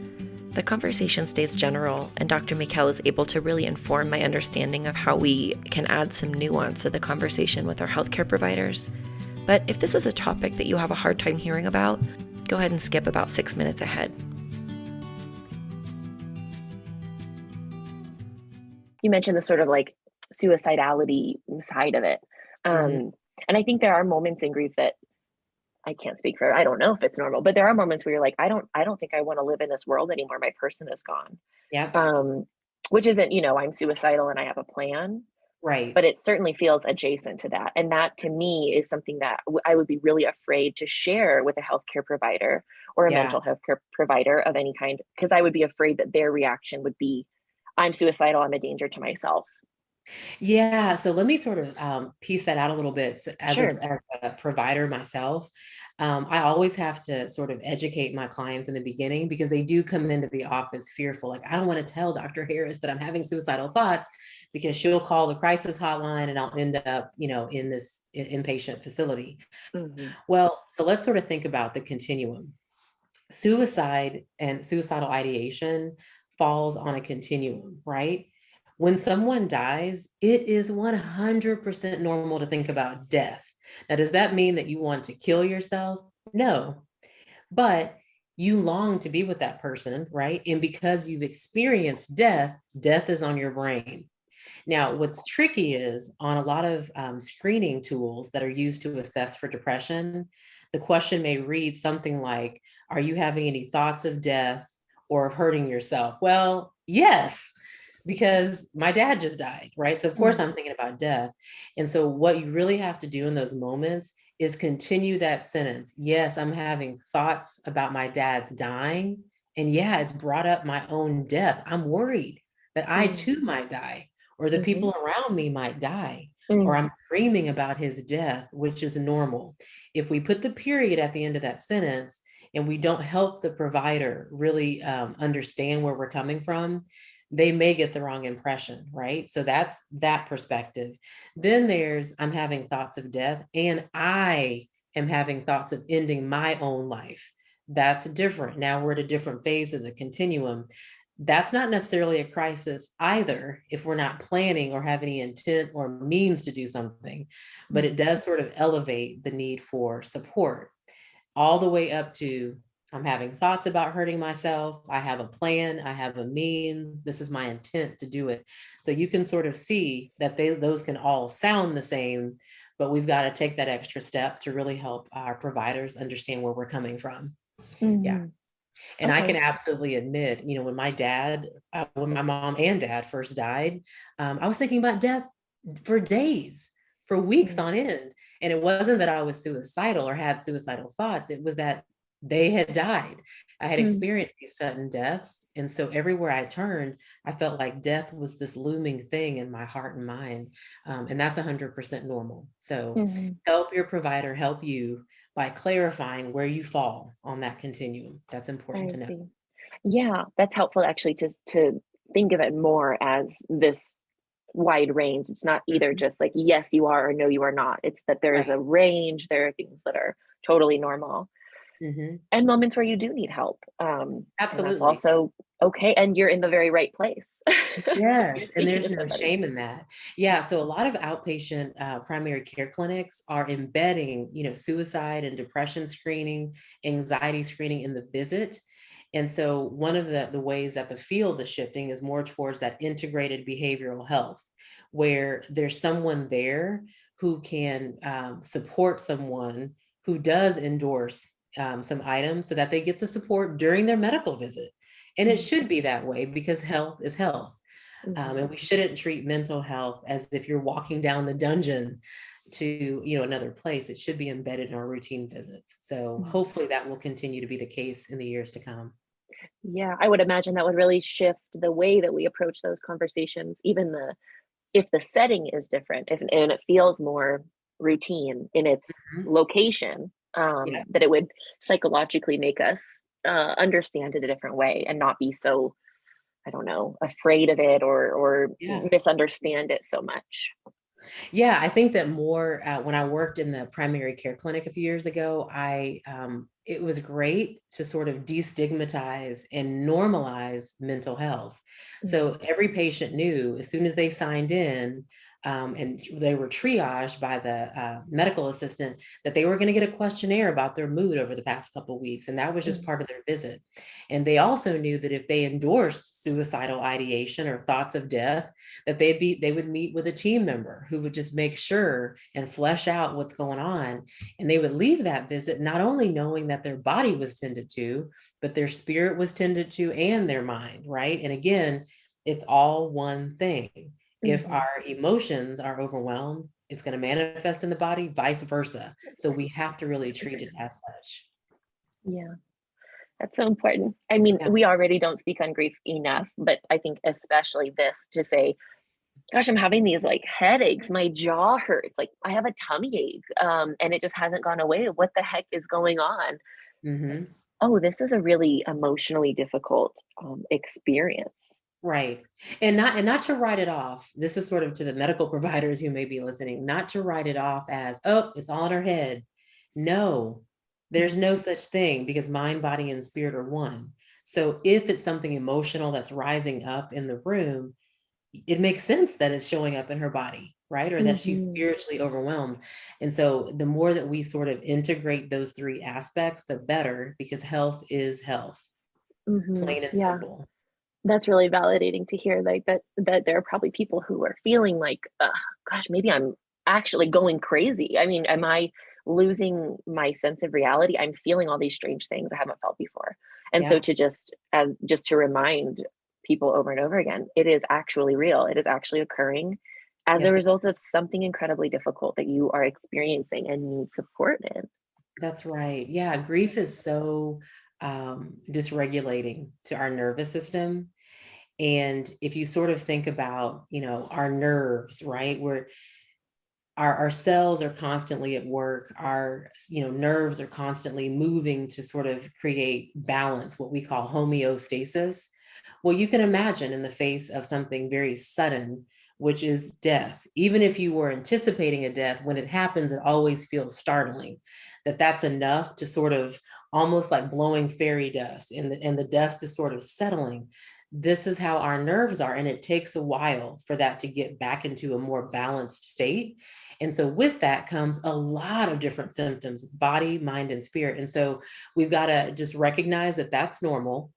The conversation stays general, and Dr. Mekel is able to really inform my understanding of how we can add some nuance to the conversation with our healthcare providers. But if this is a topic that you have a hard time hearing about, go ahead and skip about 6 minutes ahead. You mentioned the sort of like suicidality side of it. Mhm. And I think there are moments in grief that I can't speak for, I don't know if it's normal, but there are moments where you're like, I don't think I want to live in this world anymore. My person is gone. Yep. Um, which isn't, I'm suicidal and I have a plan. Right. but it certainly feels adjacent to that. And that to me is something that I would be really afraid to share with a healthcare provider or a Yeah. mental health care provider of any kind, because I would be afraid that their reaction would be, I'm suicidal, I'm a danger to myself. Yeah, so let me sort of piece that out a little bit. So Sure. as a provider myself, I always have to sort of educate my clients in the beginning because they do come into the office fearful. Like, I don't want to tell Dr. Harris that I'm having suicidal thoughts because she'll call the crisis hotline and I'll end up, in this inpatient facility. Mm-hmm. Well, so let's sort of think about the continuum. Suicide and suicidal ideation falls on a continuum, right? When someone dies, it is 100% normal to think about death. Now, does that mean that you want to kill yourself? No, but you long to be with that person, right? And because you've experienced death, death is on your brain. Now, what's tricky is on a lot of screening tools that are used to assess for depression, the question may read something like, are you having any thoughts of death or of hurting yourself? Well, yes, because my dad just died, right? So, of course, I'm thinking about death. And so, what you really have to do in those moments is continue that sentence. Yes, I'm having thoughts about my dad's dying. And yeah, it's brought up my own death. I'm worried that I too might die or the Mm-hmm. people around me might die, or Mm-hmm. I'm dreaming about his death, which is normal. If we put the period at the end of that sentence and we don't help the provider really understand where we're coming from, they may get the wrong impression, right? So that's that perspective. Then there's, I'm having thoughts of death and I am having thoughts of ending my own life. That's different. Now we're at a different phase of the continuum. That's not necessarily a crisis either if we're not planning or have any intent or means to do something, but it does sort of elevate the need for support all the way up to, I'm having thoughts about hurting myself. I have a plan. I have a means. This is my intent to do it. So you can sort of see that those can all sound the same, but we've got to take that extra step to really help our providers understand where we're coming from. Yeah. Mm-hmm. And I can Okay. absolutely admit, when my mom and dad first died, I was thinking about death for days, for weeks on end. And it wasn't that I was suicidal or had suicidal thoughts. It was that they had died. I had Mm-hmm. experienced these sudden deaths. And so everywhere I turned, I felt like death was this looming thing in my heart and mind. And that's 100% normal. So Mm-hmm. help your provider help you by clarifying where you fall on that continuum. That's important I to know. see. Yeah, that's helpful actually to think of it more as this wide range. It's not either Mhm. just like, yes, you are, or no, you are not. It's that there is Right. a range. There are things that are totally normal Hmm. and moments where you do need help. And that's Absolutely. also okay. And you're in the very right place. You're Yes, and speaking there's to no somebody. shame in that. Yeah, so a lot of outpatient primary care clinics are embedding, suicide and depression screening, anxiety screening in the visit. And so one of the ways that the field is shifting is more towards that integrated behavioral health, where there's someone there who can support someone who does endorse some items so that they get the support during their medical visit. And it should be that way because health is health. Mm-hmm. And we shouldn't treat mental health as if you're walking down the dungeon to another place. It should be embedded in our routine visits. So hopefully that will continue to be the case in the years to come. Yeah, I would imagine that would really shift the way that we approach those conversations, even if the setting is different, if and it feels more routine in its Mhm. location, Yeah. that it would psychologically make us understand it a different way and not be so, I don't know, afraid of it or Yeah. misunderstand it so much. Yeah, I think that more when I worked in the primary care clinic a few years ago, it was great to sort of destigmatize and normalize mental health. So every patient knew as soon as they signed in, and they were triaged by the medical assistant that they were going to get a questionnaire about their mood over the past couple of weeks, and that was just Mm-hmm. part of their visit. And they also knew that if they endorsed suicidal ideation or thoughts of death, that they would meet with a team member who would just make sure and flesh out what's going on. And they would leave that visit not only knowing that their body was tended to, but their spirit was tended to and their mind, right? And again, it's all one thing. If Mhm. our emotions are overwhelmed, it's going to manifest in the body, vice versa. So we have to really treat it as such. Yeah, that's so important. I mean, Yeah. we already don't speak on grief enough, but I think especially this to say, gosh, I'm having these like headaches, my jaw hurts, like I have a tummy ache, and it just hasn't gone away. What the heck is going on? Hmm. Oh, this is a really emotionally difficult experience. Right. And not to write it off. This is sort of to the medical providers who may be listening, not to write it off as, oh, it's all in her head. No, there's no such thing because mind, body, and spirit are one. So if it's something emotional that's rising up in the room, it makes sense that it's showing up in her body, right? Or that she's Hmm. spiritually overwhelmed. And so the more that we sort of integrate those three aspects, the better, because health is health, Hmm. plain and Yeah, simple. that's really validating to hear. Like that there are probably people who are feeling like, gosh, maybe I'm actually going crazy. I mean, am I losing my sense of reality? I'm feeling all these strange things I haven't felt before. And so Yeah. to just to remind people over and over again, it is actually real. It is actually occurring as a Yes, result of something incredibly difficult that you are experiencing and need support in. that's right. Yeah, grief is so dysregulating to our nervous system. And if you sort of think about, our nerves, right, where our cells are constantly at work, our nerves are constantly moving to sort of create balance, what we call homeostasis. Well, you can imagine in the face of something very sudden, which is death, even if you were anticipating a death, when it happens, it always feels startling. That's enough to sort of almost like blowing fairy dust, and the dust is sort of settling. This is how our nerves are, and it takes a while for that to get back into a more balanced state. And so with that comes a lot of different symptoms, body, mind, and spirit. And so we've got to just recognize that that's normal,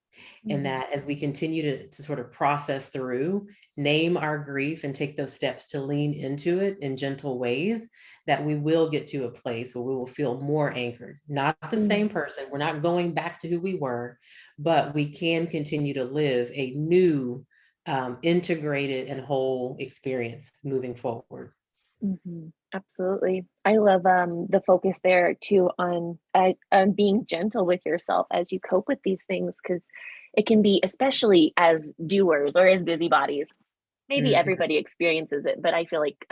and Mhm. that as we continue to sort of process through, name our grief and take those steps to lean into it in gentle ways, that we will get to a place where we will feel more anchored. Not the same Mhm. person. We're not going back to who we were, but we can continue to live a new, integrated and whole experience moving forward. Mhm. Absolutely. I love the focus there too on being gentle with yourself as you cope with these things because it can be, especially as doers or as busybodies. Maybe Mhm. everybody experiences it, but I feel like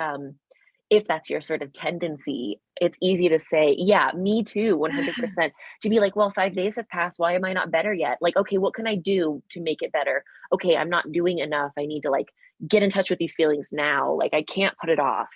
if that's your sort of tendency, it's easy to say, "Yeah, me too, 100%." To be like, "Well, 5 days have passed. Why am I not better yet?" Like, okay, what can I do to make it better? Okay, I'm not doing enough. I need to like get in touch with these feelings now. Like, I can't put it off.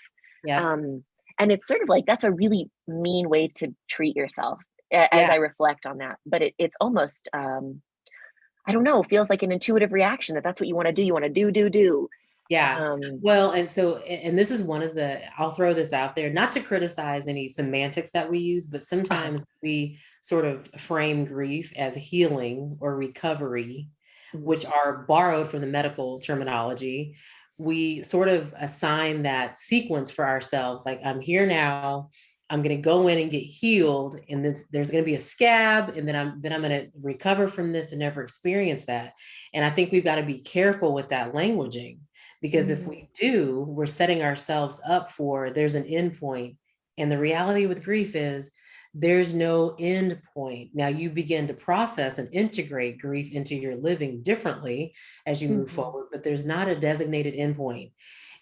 Yep. Um, and it's sort of like that's a really mean way to treat yourself as Yeah. I reflect on that. But it's almost, I don't know, feels like an intuitive reaction that that's what you want to do. You want to do. Yeah. Um, Well, and this is one of I'll throw this out there, not to criticize any semantics that we use, but uh-huh. sometimes we sort of frame grief as healing or recovery, Mhm. which are borrowed from the medical terminology. We sort of assign that sequence for ourselves, like, I'm here now. I'm going to go in and get healed, and then there's going to be a scab, and then I'm going to recover from this and never experience that. And I think we've got to be careful with that languaging, because if Mhm. we do, we're setting ourselves up for there's an end point. And the reality with grief is there's no end point. Now you begin to process and integrate grief into your living differently as you move Mhm. forward, but there's not a designated end point.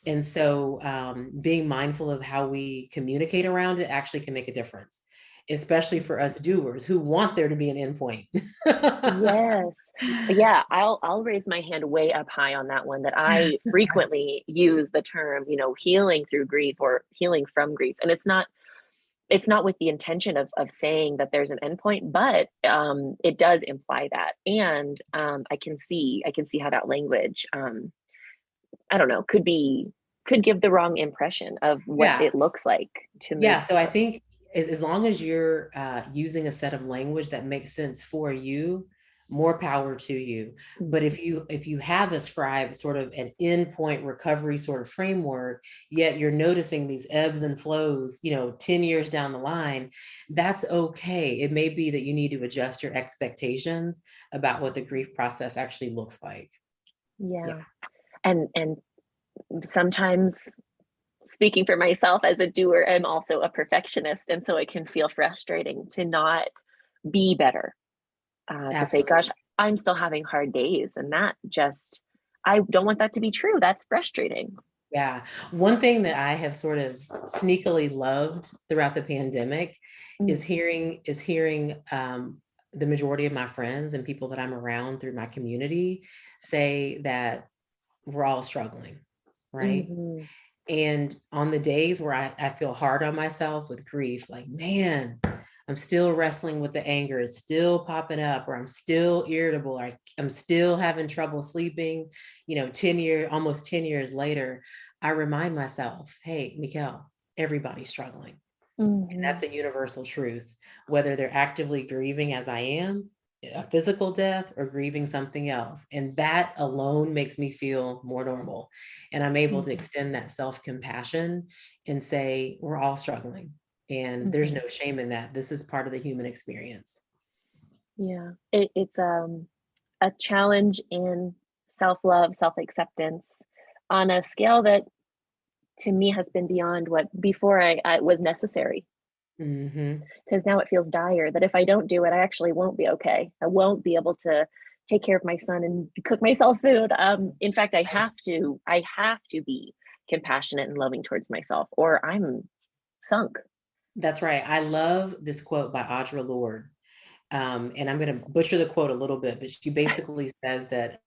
And so being mindful of how we communicate around it actually can make a difference, especially for us doers who want there to be an end point. Yes. Yeah, I'll raise my hand way up high on that one that I frequently use the term, healing through grief or healing from grief. And it's not with the intention of saying that there's an endpoint, but it does imply that. And I can see how that language I don't know, could give the wrong impression of what Yeah. it looks like to move Yeah, so I forward. think as long as you're using a set of language that makes sense for you, more power to you. But Mhm. if you have ascribed sort of an endpoint recovery sort of framework, yet you're noticing these ebbs and flows, 10 years down the line, that's okay. It may be that you need to adjust your expectations about what the grief process actually looks like. Yeah. Yeah. And sometimes, speaking for myself as a doer, I'm also a perfectionist. And so it can feel frustrating to not be better, to say, gosh, Absolutely. I'm still having hard days. And that just, I don't want that to be true. That's frustrating. Yeah. One thing that I have sort of sneakily loved throughout the pandemic Mm, is hearing the majority of my friends and people that I'm around through my community say that we're all struggling, right? mhm, And on the days where I feel hard on myself with grief, like, man, I'm still wrestling with the anger. It's still popping up, or I'm still irritable, or I'm still having trouble sleeping, almost 10 years later, I remind myself, hey, Mekel, everybody's struggling. And mhm, that's a universal truth, whether they're actively grieving as I am, a physical death, or grieving something else. And that alone makes me feel more normal. And I'm able to mhm, extend that self compassion and say, we're all struggling. And there's mhm. no shame in that. This is part of the human experience. Yeah. It's a challenge in self love, self acceptance on a scale that to me has been beyond what before I was necessary. Hmm. Because now it feels dire that if I don't do it, I actually won't be okay. I won't be able to take care of my son and cook myself food. In fact, I have to be compassionate and loving towards myself, or I'm sunk. That's right. I love this quote by Audre Lorde. And I'm going to butcher the quote a little bit, but she basically says that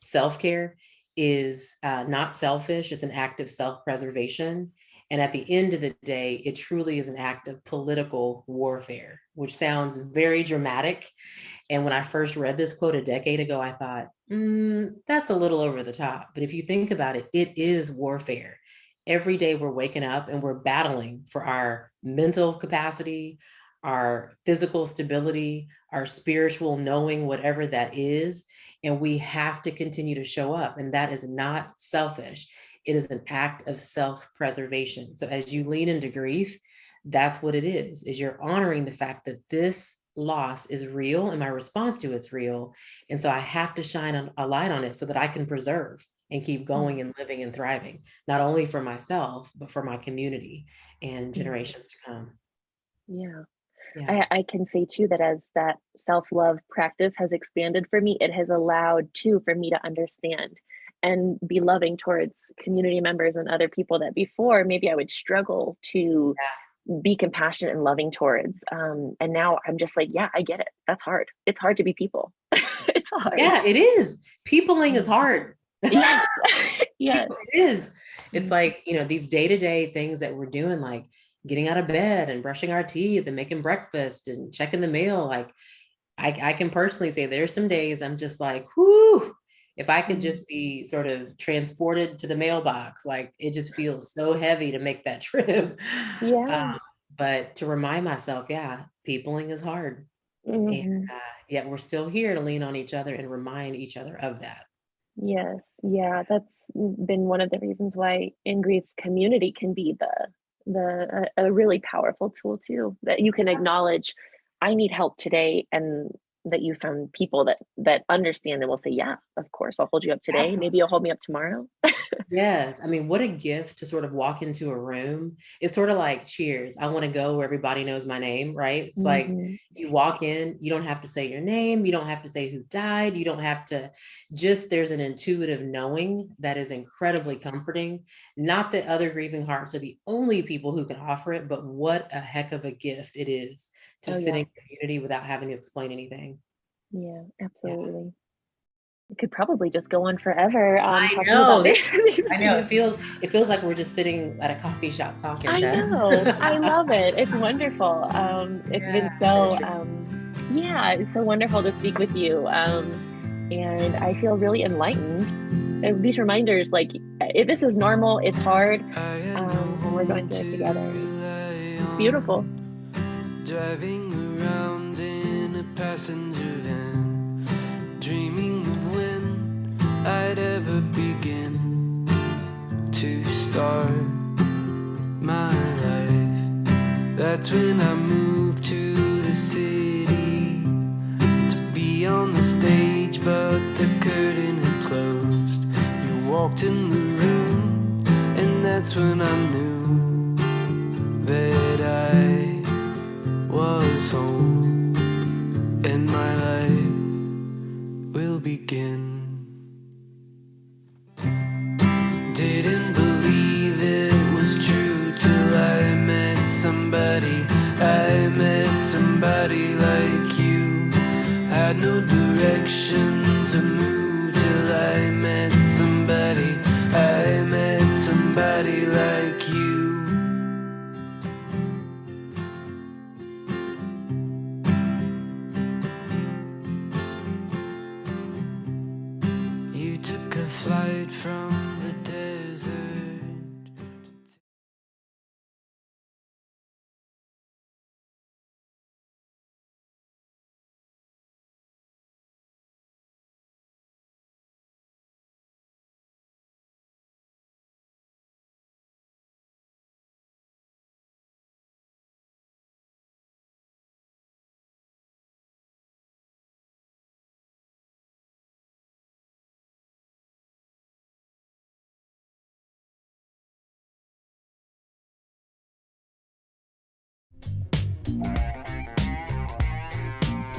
self care is not selfish, it's an act of self preservation. And at the end of the day, it truly is an act of political warfare, which sounds very dramatic. And when I first read this quote a decade ago, I thought, that's a little over the top. But if you think about it, it is warfare. Every day we're waking up and we're battling for our mental capacity, our physical stability, our spiritual knowing, whatever that is. And we have to continue to show up. And that is not selfish. It is an act of self-preservation. So as you lean into grief, that's what it is you're honoring the fact that this loss is real and my response to it's real. And so I have to shine a light on it so that I can preserve and keep going and living and thriving, not only for myself, but for my community and Mhm. generations to come. Yeah. Yeah. I can say too that as that self-love practice has expanded for me, it has allowed too for me to understand and be loving towards community members and other people that before maybe I would struggle to be compassionate and loving towards. And now I'm just like, yeah, I get it. That's hard. It's hard to be people. It's hard. Yeah, it is. Peopling is Mhm. hard. Yes. Yes. It is. It's Mhm. like, these day-to-day things that we're doing, like getting out of bed and brushing our teeth and making breakfast and checking the mail. Like I can personally say there's some days I'm just like, whoo, if I could Mhm. just be sort of transported to the mailbox, like it just feels so heavy to make that trip. Yeah. Um, but to remind myself, yeah, peopling is hard. And Mhm. yet we're still here to lean on each other and remind each other of that. Yes, yeah, that's been one of the reasons why in grief community can be a really powerful tool too. That you can acknowledge, I need help today, and that you found people that understand and will say, yeah, of course, I'll hold you up today. Maybe Absolutely. you'll hold me up tomorrow. Yes. I mean, what a gift to sort of walk into a room. It's sort of like Cheers. I want to go where everybody knows my name, right? It's like Mhm. you walk in, you don't have to say your name, you don't have to say who died, you don't have to just, there's an intuitive knowing that is incredibly comforting. Not that other grieving hearts are the only people who can offer it, but what a heck of a gift it is to Oh sit yeah, in community without having to explain anything. yeah, Yeah. absolutely. We could probably just go on forever I talking about know these, this. these I know things. it feels like we're just sitting at a coffee shop talking, I Tess. know. I love it. It's wonderful. It's been Yeah, what a so, treat. yeah, it's so wonderful to speak with you. And I feel really enlightened. And these reminders, like, this is normal, it's hard, I had no and we're going home through to it together. rely It's beautiful. on, driving around in a passenger van, dreaming of when I'd ever begin to start my life. That's when I moved to the city to be on the stage, but the curtain had closed. You walked in the room that's when I knew that I was home and my life will begin. Didn't believe it was true till I met somebody. I met somebody like you. Had no direction to move till I met somebody. I met somebody like you. You took a flight from the desert.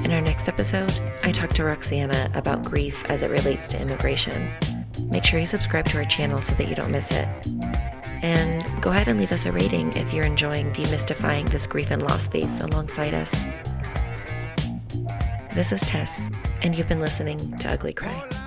In our next episode, I talk to Roxana about grief as it relates to immigration. Make sure you subscribe to our channel so that you don't miss it. And go ahead and leave us a rating if you're enjoying demystifying this grief and loss space alongside us. This is Tess, and you've been listening to Ugly Cry.